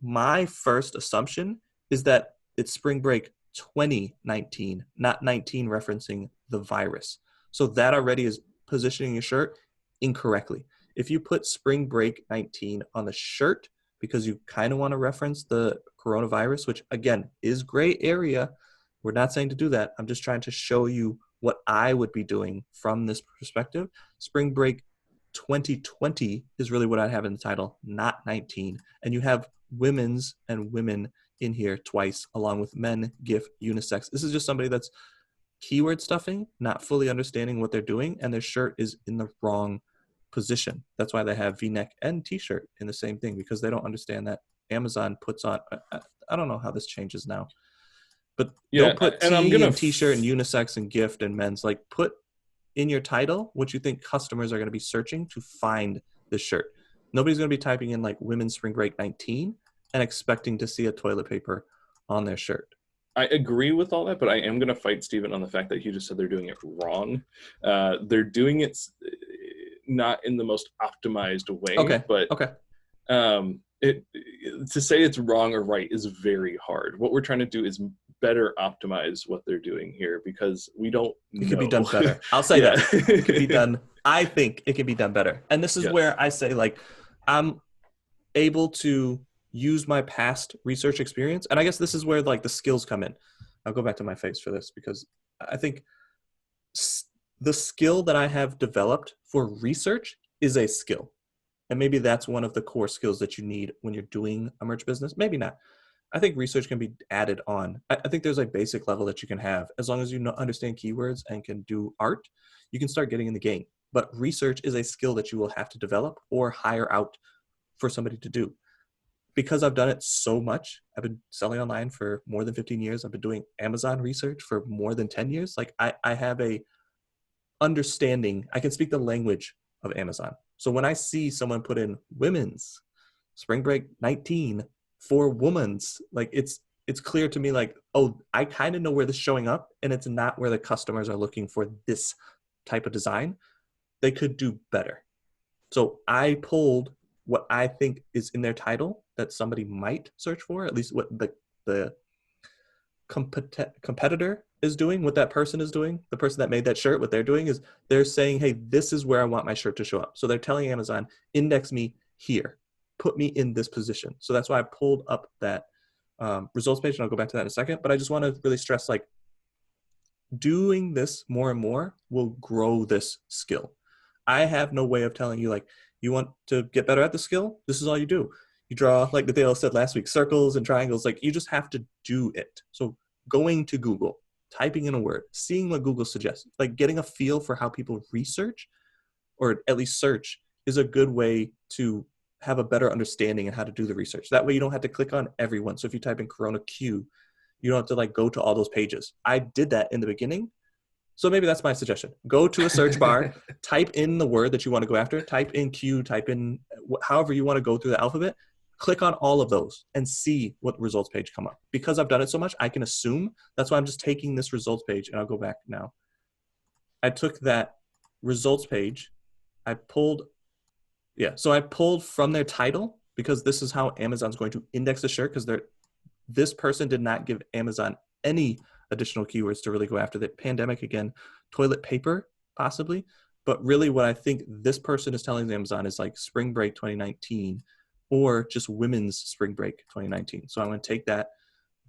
My first assumption is that it's spring break 2019, not 19 referencing the virus. So that already is positioning your shirt incorrectly. If you put spring break 19 on the shirt because you kind of want to reference the coronavirus, which again is gray area, we're not saying to do that. I'm just trying to show you what I would be doing from this perspective. Spring break 2020 is really what I have in the title, not 19. And you have women's and women in here twice, along with men, GIF, unisex. This is just somebody that's keyword stuffing, not fully understanding what they're doing, and their shirt is in the wrong position. That's why they have V-neck and T-shirt in the same thing, because they don't understand that Amazon puts on, I don't know how this changes now, but don't put T and T-shirt and unisex and gift and men's. Like put in your title what you think customers are going to be searching to find this shirt. Nobody's going to be typing in like women's spring break 19 and expecting to see a toilet paper on their shirt. I agree with all that, but I am going to fight Steven on the fact that he just said they're doing it wrong. They're doing it not in the most optimized way, but to say it's wrong or right is very hard. What we're trying to do is better optimize what they're doing here, because we don't know. It could be done better. I'll say that. It could be done. I think it can be done better. And this is where I say, like, I'm able to use my past research experience. And I guess this is where, like, the skills come in. I'll go back to my face for this, because I think the skill that I have developed for research is a skill. And maybe that's one of the core skills that you need when you're doing a merch business. Maybe not. I think research can be added on. I think there's a basic level that you can have. As long as you understand keywords and can do art, you can start getting in the game. But research is a skill that you will have to develop or hire out for somebody to do. Because I've done it so much, I've been selling online for more than 15 years. I've been doing Amazon research for more than 10 years. Like I have a understanding. I can speak the language of Amazon. So when I see someone put in women's spring break 19 for women's, like it's it's clear to me like, oh, I kind of know where this is showing up, and it's not where the customers are looking for this type of design. They could do better. So I pulled what I think is in their title that somebody might search for, at least what the competitor is doing, what that person is doing, the person that made that shirt, what they're doing is they're saying, hey, this is where I want my shirt to show up. So they're telling Amazon, index me here, put me in this position. So that's why I pulled up that results page, and I'll go back to that in a second. But I just want to really stress, like, doing this more and more will grow this skill. I have no way of telling you, like, you want to get better at the skill, this is all you do. You draw, like Dale said last week, circles and triangles. Like, you just have to do it. So going to Google, typing in a word, seeing what Google suggests, like getting a feel for how people research or at least search is a good way to have a better understanding of how to do the research. That way you don't have to click on everyone. So if you type in Corona Q, you don't have to like go to all those pages. I did that in the beginning. So maybe that's my suggestion. Go to a search bar, type in the word that you want to go after, type in Q, type in however you want to go through the alphabet, click on all of those and see what results page come up. Because I've done it so much, I can assume. That's why I'm just taking this results page, and I'll go back now. I took that results page, I pulled from their title, because this is how Amazon's going to index the shirt, because this person did not give Amazon any additional keywords to really go after. The pandemic, again, toilet paper, possibly. But really what I think this person is telling Amazon is like spring break 2019 or just women's spring break 2019. So I'm going to take that,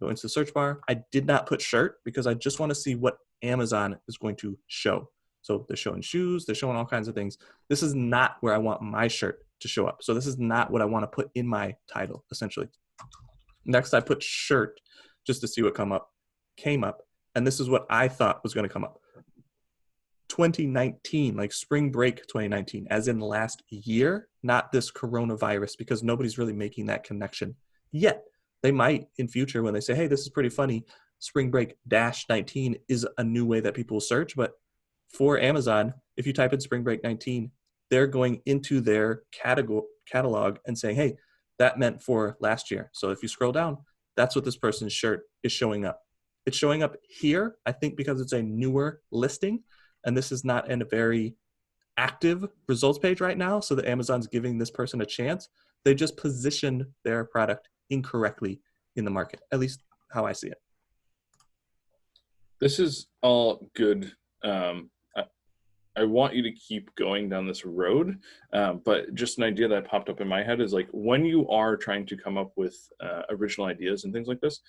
go into the search bar. I did not put shirt because I just want to see what Amazon is going to show. So they're showing shoes, they're showing all kinds of things. This is not where I want my shirt to show up. So this is not what I want to put in my title, essentially. Next, I put shirt just to see what came up. And this is what I thought was going to come up. 2019, like spring break 2019, as in last year, not this coronavirus, because nobody's really making that connection yet. They might in future when they say, hey, this is pretty funny. Spring break -19 is a new way that people will search. But for Amazon, if you type in spring break 19, they're going into their catalog and saying, hey, that meant for last year. So if you scroll down, that's what this person's shirt is showing up. It's showing up here, I think, because it's a newer listing, and this is not in a very active results page right now, so that Amazon's giving this person a chance. They just positioned their product incorrectly in the market, at least how I see it. This is all good. I want you to keep going down this road, but just an idea that popped up in my head is like when you are trying to come up with original ideas and things like this,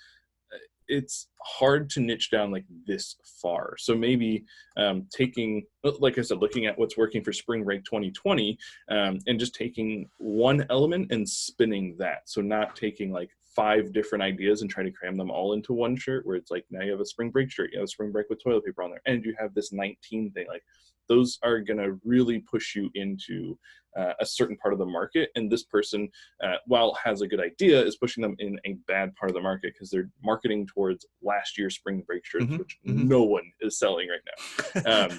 it's hard to niche down like this far. So maybe taking, like I said, looking at what's working for spring break 2020 and just taking one element and spinning that. So not taking like 5 different ideas and try to cram them all into one shirt, where it's like now you have a spring break shirt, you have a spring break with toilet paper on there, and you have this 19 thing. Like those are going to really push you into a certain part of the market. And this person, while has a good idea, is pushing them in a bad part of the market because they're marketing towards last year's spring break shirts, which no one is selling right now.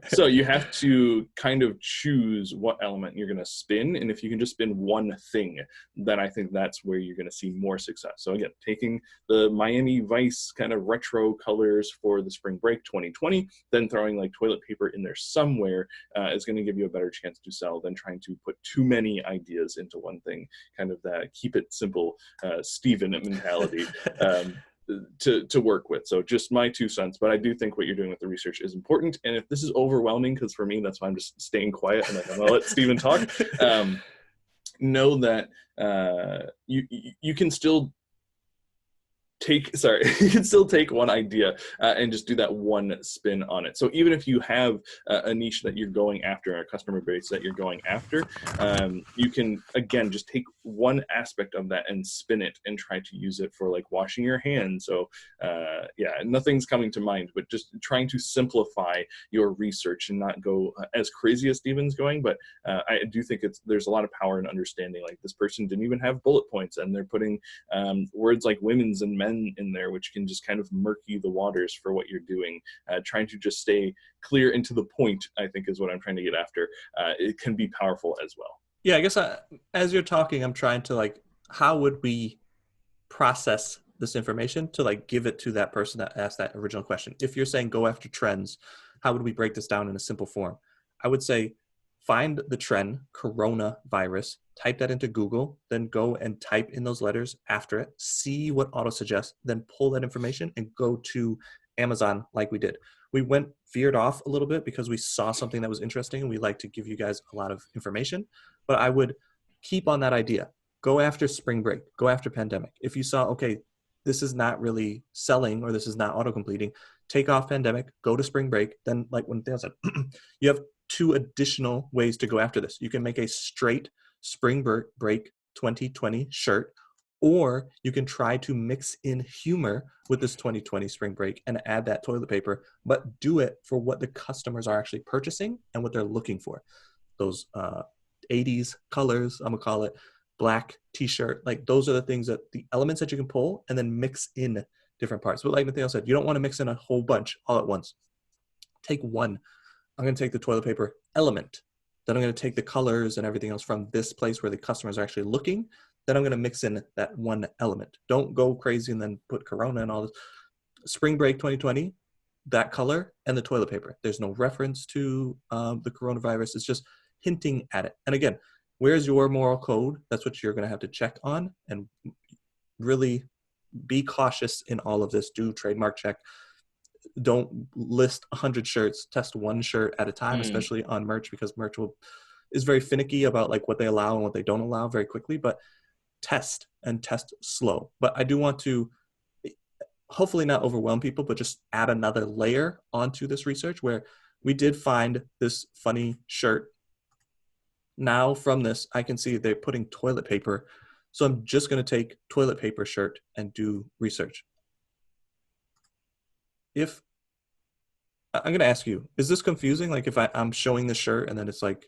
So you have to kind of choose what element you're going to spin. And if you can just spin one thing, then I think that's where you're going to see more success. So again, taking the Miami Vice kind of retro colors for the spring break 2020, then throwing like toilet paper in there somewhere is going to give you a better chance to sell than trying to put too many ideas into one thing, kind of that keep it simple Steven mentality to work with. So just my 2 cents, but I do think what you're doing with the research is important. And if this is overwhelming, because for me, that's why I'm just staying quiet and like, I'm gonna let Steven talk, know that you can still you can still take one idea and just do that one spin on it. So even if you have a niche that you're going after, a customer base that you're going after, you can, again, just take one aspect of that and spin it and try to use it for like washing your hands. So yeah, nothing's coming to mind, but just trying to simplify your research and not go as crazy as Steven's going. But I do think there's a lot of power in understanding, like this person didn't even have bullet points and they're putting words like women's and men in there, which can just kind of murky the waters for what you're doing. Trying to just stay clear and to the point, I think, is what I'm trying to get after. It can be powerful as well. Yeah, I guess as you're talking, I'm trying to like, how would we process this information to like give it to that person that asked that original question. If you're saying go after trends, how would we break this down in a simple form? I would say find the trend coronavirus, type that into Google, then go and type in those letters after it, see what auto suggests, then pull that information and go to Amazon like we did. We veered off a little bit because we saw something that was interesting and we like to give you guys a lot of information, but I would keep on that idea. Go after spring break, go after pandemic. If you saw, okay, this is not really selling or this is not auto completing, take off pandemic, go to spring break. Then like when Dale said, you have two additional ways to go after this. You can make a straight spring break 2020 shirt, or you can try to mix in humor with this 2020 spring break and add that toilet paper, but do it for what the customers are actually purchasing and what they're looking for. Those 80s colors, I'm gonna call it black t-shirt, like those are the things that the elements that you can pull and then mix in different parts. But like Nathaniel said, you don't want to mix in a whole bunch all at once. Take one. I'm going to take the toilet paper element. Then I'm going to take the colors and everything else from this place where the customers are actually looking. Then I'm going to mix in that one element. Don't go crazy and then put Corona and all this. Spring break 2020, that color and the toilet paper. There's no reference to the coronavirus. It's just hinting at it. And again, where's your moral code? That's what you're going to have to check on and really be cautious in all of this. Do trademark check. Don't list 100 shirts. Test one shirt at a time, especially on merch, because merch is very finicky about like what they allow and what they don't allow very quickly. But test and test slow. But I do want to hopefully not overwhelm people, but just add another layer onto this research where we did find this funny shirt. Now from this, I can see they're putting toilet paper. So I'm just going to take toilet paper shirt and do research. If I'm going to ask you, is this confusing? Like if I'm showing the shirt and then it's like,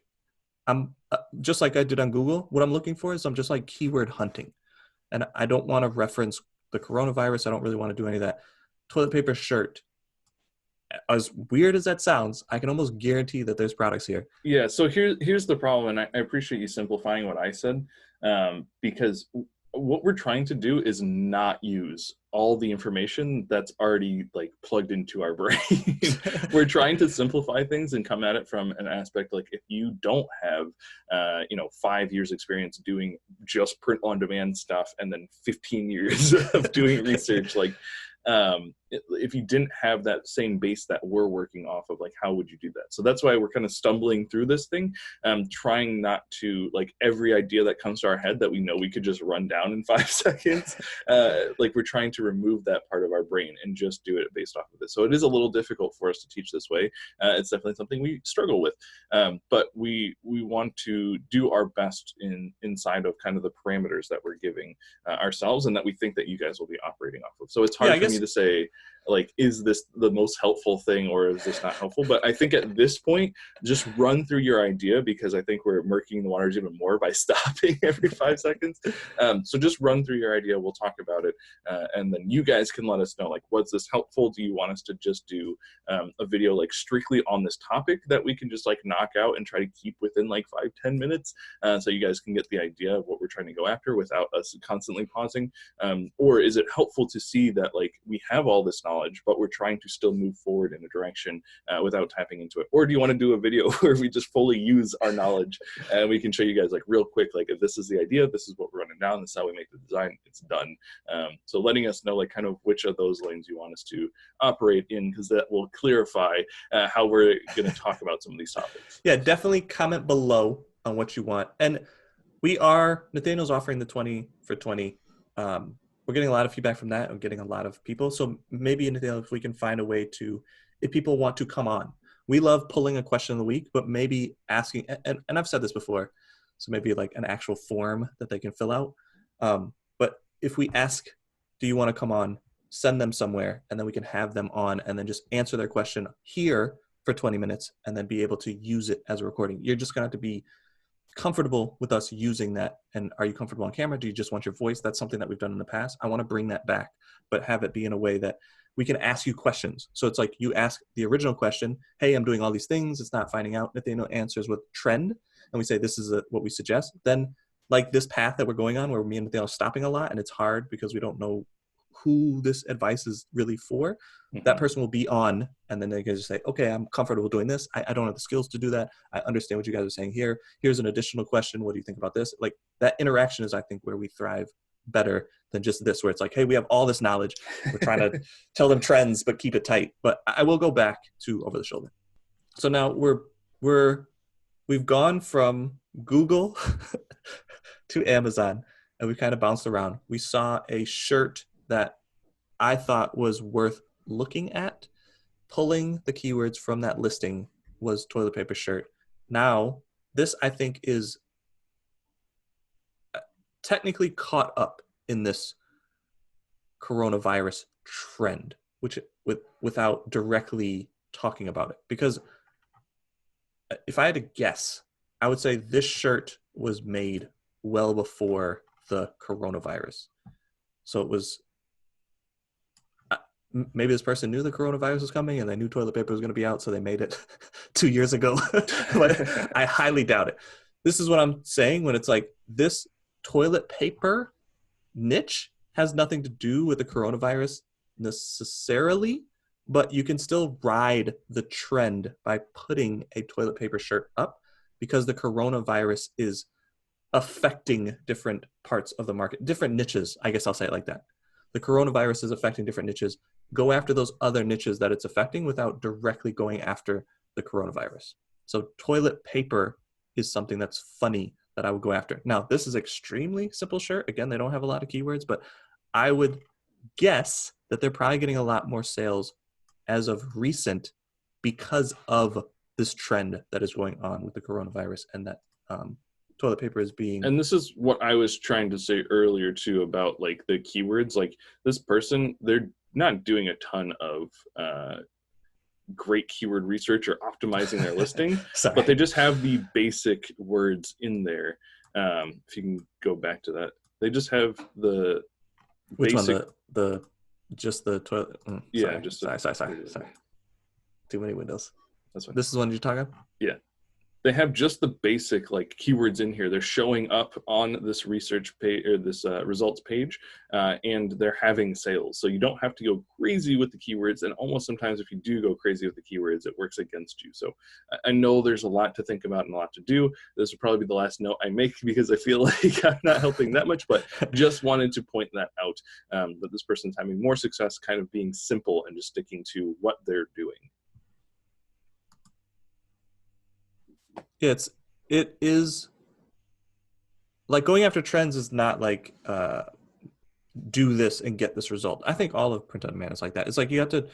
I'm just like I did on Google, what I'm looking for is I'm just like keyword hunting. And I don't want to reference the coronavirus. I don't really want to do any of that. Toilet paper shirt. As weird as that sounds, I can almost guarantee that there's products here. Yeah, so here's the problem, and I appreciate you simplifying what I said, because what we're trying to do is not use all the information that's already like plugged into our brain. We're trying to simplify things and come at it from an aspect like if you don't have 5 years experience doing just print on demand stuff and then 15 years of doing research, like if you didn't have that same base that we're working off of, like how would you do that? So that's why we're kind of stumbling through this thing, trying not to like every idea that comes to our head that we know we could just run down in 5 seconds, like we're trying to remove that part of our brain and just do it based off of this. So it is a little difficult for us to teach this way. It's definitely something we struggle with, but we want to do our best inside of kind of the parameters that we're giving ourselves and that we think that you guys will be operating off of. So it's hard for me to say, like, is this the most helpful thing or is this not helpful? But I think at this point, just run through your idea, because I think we're murking the waters even more by stopping every 5 seconds. So just run through your idea. We'll talk about it. And then you guys can let us know, like, was this helpful? Do you want us to just do a video like strictly on this topic that we can just like knock out and try to keep within like 5-10 minutes so you guys can get the idea of what we're trying to go after without us constantly pausing? Or is it helpful to see that like we have all this knowledge, but we're trying to still move forward in a direction without tapping into it? Or do you want to do a video where we just fully use our knowledge and we can show you guys like real quick, like if this is the idea, this is what we're running down, this is how we make the design, it's done. So letting us know like kind of which of those lanes you want us to operate in, because that will clarify how we're going to talk about some of these topics. Yeah, definitely comment below on what you want. And Nathaniel's offering the 20 for 20. We're getting a lot of feedback from that. I'm getting a lot of people. So maybe, Nathaniel, if we can find a way to, if people want to come on, we love pulling a question of the week, but maybe asking, and I've said this before, so maybe like an actual form that they can fill out. But if we ask, do you want to come on, send them somewhere, and then we can have them on and then just answer their question here for 20 minutes and then be able to use it as a recording. You're just going to have to be comfortable with us using that. And are you comfortable on camera? Do you just want your voice? That's something that we've done in the past. I want to bring that back, but have it be in a way that we can ask you questions. So it's like you ask the original question, hey, I'm doing all these things, it's not finding out. Nathaniel answers with trend, and we say, this is what we suggest. Then like this path that we're going on where me and Nathaniel are stopping a lot, and it's hard because we don't know who this advice is really for, that person will be on, and then they can just say, okay, I'm comfortable doing this. I don't have the skills to do that. I understand what you guys are saying here. Here's an additional question. What do you think about this? Like, that interaction is, I think, where we thrive better than just this, where it's like, hey, we have all this knowledge. We're trying to tell them trends, but keep it tight. But I will go back to over the shoulder. So now we've gone from Google to Amazon, and we kind of bounced around. We saw a shirt that I thought was worth looking at. Pulling the keywords from that listing was toilet paper shirt. Now, this I think is technically caught up in this coronavirus trend, which without directly talking about it. Because if I had to guess, I would say this shirt was made well before the coronavirus. So it was, maybe this person knew the coronavirus was coming and they knew toilet paper was going to be out, so they made it 2 years ago. But I highly doubt it. This is what I'm saying when it's like, this toilet paper niche has nothing to do with the coronavirus necessarily, but you can still ride the trend by putting a toilet paper shirt up, because the coronavirus is affecting different parts of the market, different niches. I guess I'll say it like that. The coronavirus is affecting different niches. Go after those other niches that it's affecting without directly going after the coronavirus. So toilet paper is something that's funny that I would go after. Now, this is extremely simple shirt. Again, they don't have a lot of keywords, but I would guess that they're probably getting a lot more sales as of recent because of this trend that is going on with the coronavirus, and that toilet paper is being... And this is what I was trying to say earlier too, about like the keywords. Like, this person, they're not doing a ton of great keyword research or optimizing their listing, but they just have the basic words in there. If you can go back to that, they just have the Which basic... one? Just the toilet? Yeah, sorry. Too many windows. That's fine. This is one you're talking about? Yeah. They have just the basic like keywords in here. They're showing up on this research page, or this results page, and they're having sales. So you don't have to go crazy with the keywords. And almost sometimes if you do go crazy with the keywords, it works against you. So I know there's a lot to think about and a lot to do. This will probably be the last note I make, because I feel like I'm not helping that much, but just wanted to point that out, that this person's having more success kind of being simple and just sticking to what they're doing. Yeah, it is like, going after trends is not like do this and get this result. I think all of print on demand is like that. It's like you have to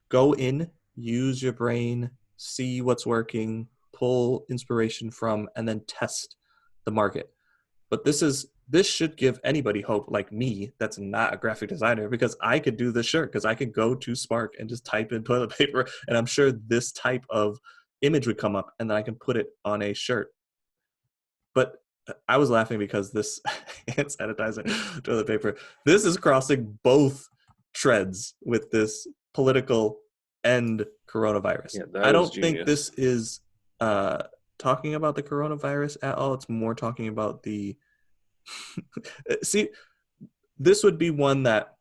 go in, use your brain, see what's working, pull inspiration from, and then test the market. But this should give anybody hope, like me, that's not a graphic designer, because I could do this shirt, because I could go to Spark and just type in toilet paper, and I'm sure this type of image would come up, and then I can put it on a shirt. But I was laughing because this hand sanitizer, toilet paper, this is crossing both trends with this political and coronavirus. Yeah, I don't think this is talking about the coronavirus at all. It's more talking about the see, this would be one that,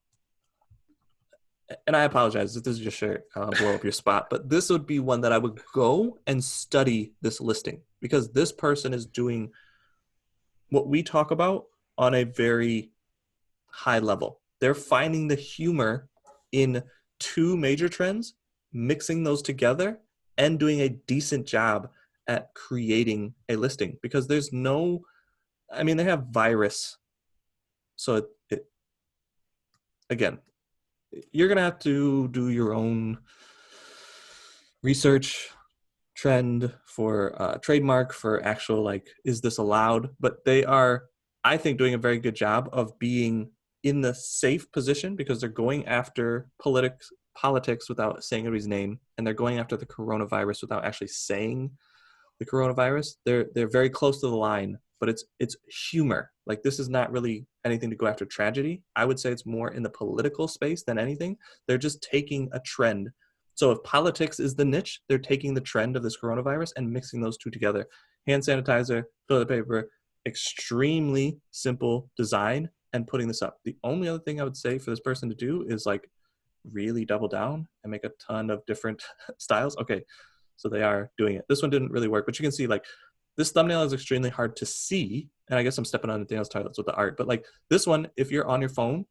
and I apologize if this is your shirt, I'll blow up your spot, but this would be one that I would go and study this listing, because this person is doing what we talk about on a very high level. They're finding the humor in two major trends, mixing those together, and doing a decent job at creating a listing, because there's no, I mean, they have virus. So again, you're going to have to do your own research, trend for trademark, for actual, like, is this allowed? But they are, I think, doing a very good job of being in the safe position, because they're going after politics without saying anybody's name, and they're going after the coronavirus without actually saying the coronavirus. They're very close to the line, but it's humor. Like, this is not really anything to go after tragedy. I would say it's more in the political space than anything. They're just taking a trend. So if politics is the niche, they're taking the trend of this coronavirus and mixing those two together. Hand sanitizer, toilet paper, extremely simple design, and putting this up. The only other thing I would say for this person to do is like really double down and make a ton of different styles. Okay, so they are doing it. This one didn't really work, but you can see like this thumbnail is extremely hard to see. And I guess I'm stepping on Daniel's toilets with the art, but like this one, if you're on your phone,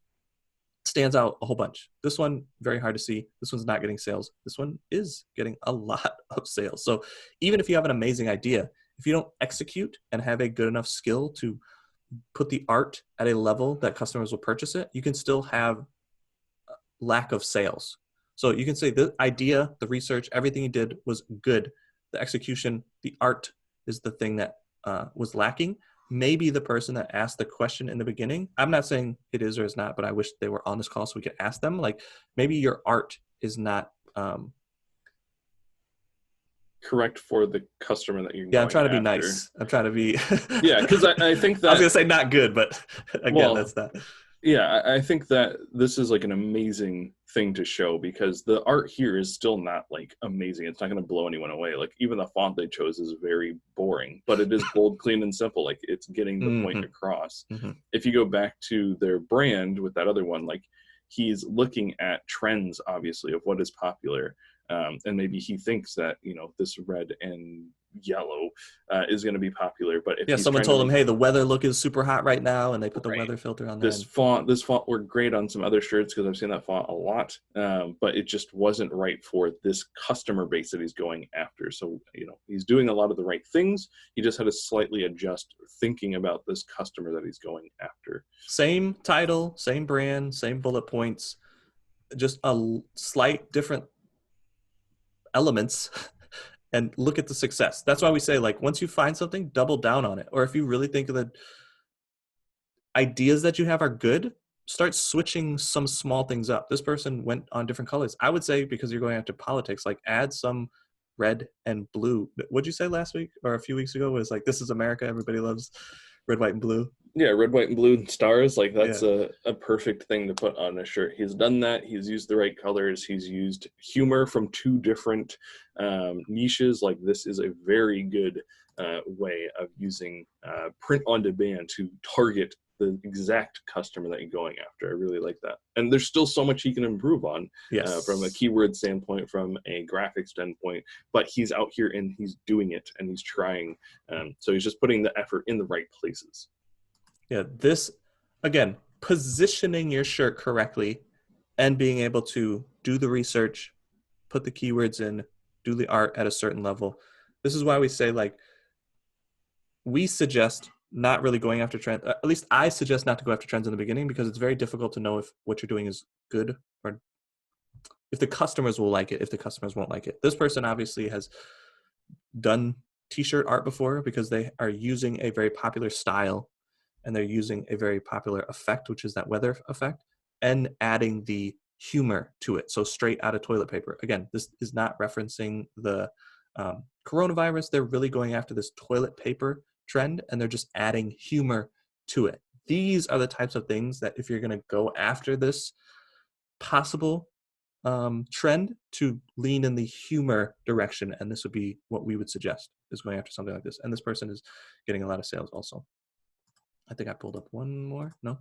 stands out a whole bunch. This one, very hard to see. This one's not getting sales. This one is getting a lot of sales. So even if you have an amazing idea, if you don't execute and have a good enough skill to put the art at a level that customers will purchase it, you can still have lack of sales. So you can say the idea, the research, everything you did was good. The execution, the art is the thing that was lacking. Maybe the person that asked the question in the beginning, I'm not saying it is or is not, but I wish they were on this call so we could ask them, like maybe your art is not correct for the customer that you're yeah, I'm going trying to be after. nice. I'm trying to be Yeah, because I think that I was gonna say not good, but again, well, that's not. yeah, I think that this is like an amazing thing to show because the art here is still not like amazing. It's not going to blow anyone away. Like even the font they chose is very boring, but it is bold, clean, and simple. Like it's getting the point across. If you go back to their brand with that other one, like he's looking at trends, obviously, of what is popular. And maybe he thinks that, you know, this red and yellow is going to be popular. But if Yeah, he's someone trying told to them, hey, the weather look is super hot right now, and they put the right, weather filter on there. this font worked great on some other shirts because I've seen that font a lot, but it just wasn't right for this customer base that he's going after. So, you know, he's doing a lot of the right things. He just had to slightly adjust thinking about this customer that he's going after. Same title, same brand, same bullet points, just a slight different elements and look at the success. That's why we say, like, once you find something, double down on it. Or if you really think the ideas that you have are good, start switching some small things up. This person went on different colors. I would say, because you're going after politics, like add some red and blue. What'd you say last week or a few weeks ago was like, this is America, everybody loves red, white, and blue. Yeah, red, white, and blue and stars. Like that's Yeah. a perfect thing to put on a shirt. He's done that. He's used the right colors. He's used humor from two different niches. Like this is a very good way of using print on demand to target the exact customer that you're going after. I really like that. And there's still so much he can improve on from a keyword standpoint, from a graphic standpoint, but he's out here and he's doing it and he's trying. So he's just putting the effort in the right places. Yeah, this, again, positioning your shirt correctly and being able to do the research, put the keywords in, do the art at a certain level. This is why we say, like, we suggest not really going after trends. At least I suggest not to go after trends in the beginning because it's very difficult to know if what you're doing is good or if the customers will like it, if the customers won't like it. This person obviously has done t-shirt art before because they are using a very popular style and they're using a very popular effect, which is that weather effect, and adding the humor to it. So straight out of toilet paper. Again, this is not referencing the coronavirus. They're really going after this toilet paper trend, and they're just adding humor to it. These are the types of things that if you're going to go after this possible trend, to lean in the humor direction, and this would be what we would suggest, is going after something like this. And this person is getting a lot of sales also. I think I pulled up one more. No?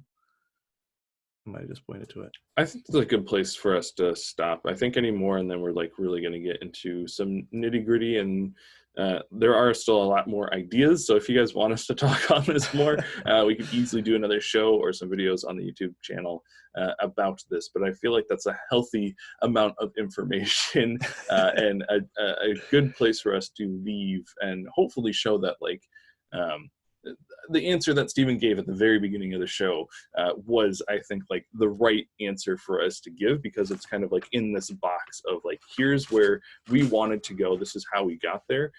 I might have just pointed to it. I think it's a good place for us to stop. I think any more, and then we're like really going to get into some nitty gritty, and there are still a lot more ideas. So if you guys want us to talk on this more, we could easily do another show or some videos on the YouTube channel about this. But I feel like that's a healthy amount of information and a good place for us to leave and hopefully show that like the answer that Stephen gave at the very beginning of the show was, I think, like the right answer for us to give, because it's kind of like in this box of like, here's where we wanted to go. This is how we got there,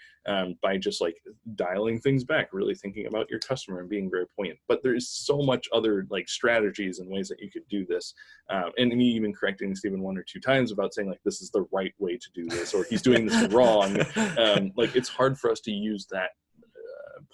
by just like dialing things back, really thinking about your customer and being very poignant. But there's so much other like strategies and ways that you could do this. And me even correcting Stephen one or two times about saying like, this is the right way to do this, or he's doing this wrong. Like it's hard for us to use that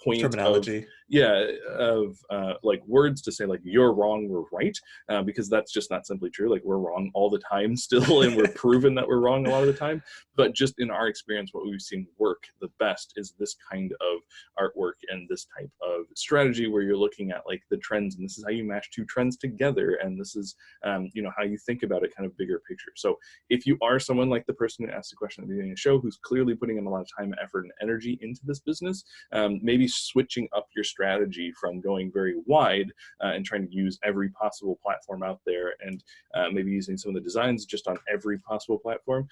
point terminology. of like words to say like you're wrong, we're right, because that's just not simply true. Like we're wrong all the time still, and we're proven that we're wrong a lot of the time. But just in our experience, what we've seen work the best is this kind of artwork and this type of strategy where you're looking at like the trends, and this is how you match two trends together, and this is how you think about it, kind of bigger picture. So if you are someone like the person who asked the question at the beginning of the show, who's clearly putting in a lot of time, effort, and energy into this business, maybe switching up your strategy from going very wide and trying to use every possible platform out there, and maybe using some of the designs just on every possible platform,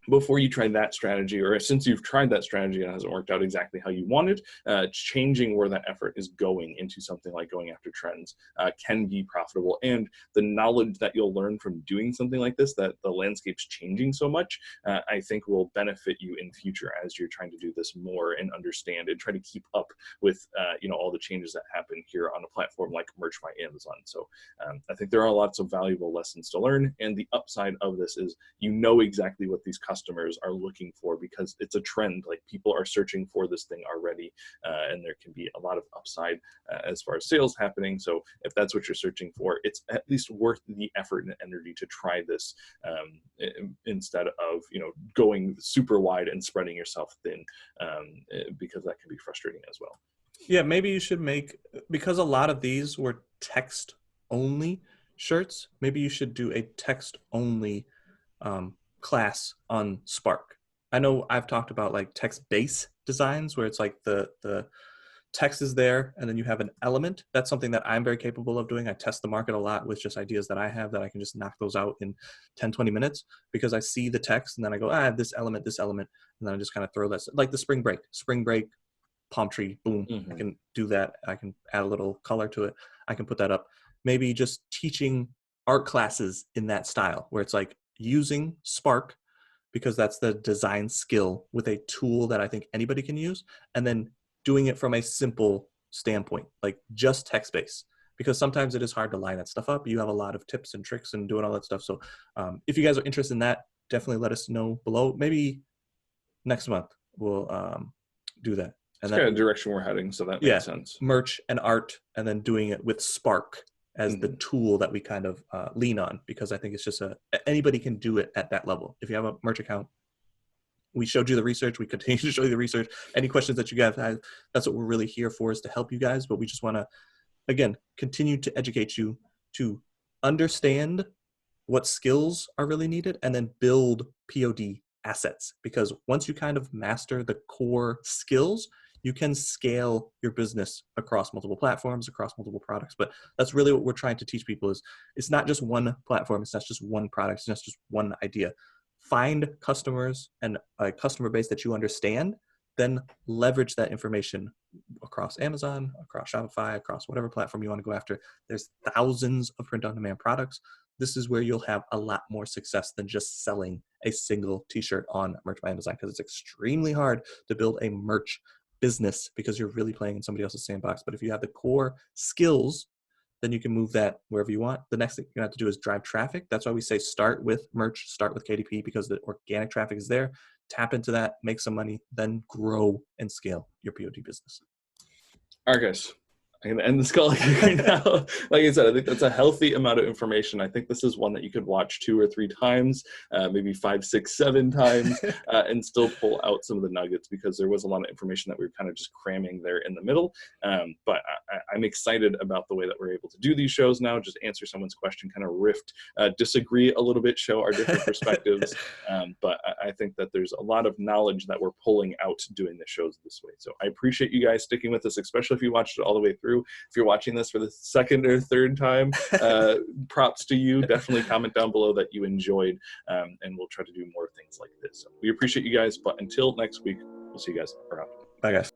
before you try that strategy, or since you've tried that strategy and it hasn't worked out exactly how you wanted, changing where that effort is going into something like going after trends can be profitable. And the knowledge that you'll learn from doing something like this, that the landscape's changing so much, I think will benefit you in future as you're trying to do this more and understand and try to keep up with all the changes that happen here on a platform like Merch by Amazon. So I think there are lots of valuable lessons to learn, and the upside of this is exactly what these customers are looking for, because it's a trend. Like people are searching for this thing already, and there can be a lot of upside as far as sales happening. So if that's what you're searching for, it's at least worth the effort and energy to try this instead of going super wide and spreading yourself thin, because that can be frustrating as well. Yeah, maybe you should make, because a lot of these were text only shirts, maybe you should do a text only class on Spark. I know I've talked about like text-based designs where it's like the text is there and then you have an element. That's something that I'm very capable of doing. I test the market a lot with just ideas that I have that I can just knock those out in 10, 20 minutes because I see the text and then I go, I have this element, and then I just kind of throw that, like the spring break, palm tree, boom. I can do that. I can add a little color to it. I can put that up. Maybe just teaching art classes in that style where it's like using Spark, because that's the design skill, with a tool that I think anybody can use, and then doing it from a simple standpoint, like just text-based, because sometimes it is hard to line that stuff up. You have a lot of tips and tricks and doing all that stuff. So if you guys are interested in that, definitely let us know below. Maybe next month we'll do that. And that's kind of direction we're heading, so that makes sense. Merch and art, and then doing it with Spark as the tool that we kind of lean on, because I think it's just anybody can do it at that level. If you have a merch account, we showed you the research, we continue to show you the research. Any questions that you guys have, that's what we're really here for, is to help you guys. But we just want to, again, continue to educate you to understand what skills are really needed and then build POD assets. Because once you kind of master the core skills, you can scale your business across multiple platforms, across multiple products. But that's really what we're trying to teach people, is it's not just one platform, it's not just one product, it's not just one idea. Find customers and a customer base that you understand, then leverage that information across Amazon, across Shopify, across whatever platform you want to go after. There's thousands of print-on-demand products. This is where you'll have a lot more success than just selling a single t-shirt on Merch by Amazon, because it's extremely hard to build a merch business because you're really playing in somebody else's sandbox. But if you have the core skills, then you can move that wherever you want. The next thing you're going to have to do is drive traffic. That's why we say start with merch, start with KDP, because the organic traffic is there. Tap into that, make some money, then grow and scale your POD business. All right, guys. I'm going to end this call right now. Like I said, I think that's a healthy amount of information. I think this is one that you could watch 2 or 3 times, maybe 5, 6, 7 times, and still pull out some of the nuggets, because there was a lot of information that we were kind of just cramming there in the middle. But I'm excited about the way that we're able to do these shows now, just answer someone's question, kind of rift, disagree a little bit, show our different perspectives. But I think that there's a lot of knowledge that we're pulling out doing the shows this way. So I appreciate you guys sticking with us, especially if you watched it all the way through. If you're watching this for the 2nd or 3rd time, props to you. Definitely comment down below that you enjoyed, and we'll try to do more things like this. So we appreciate you guys, but until next week, we'll see you guys around. Bye, guys.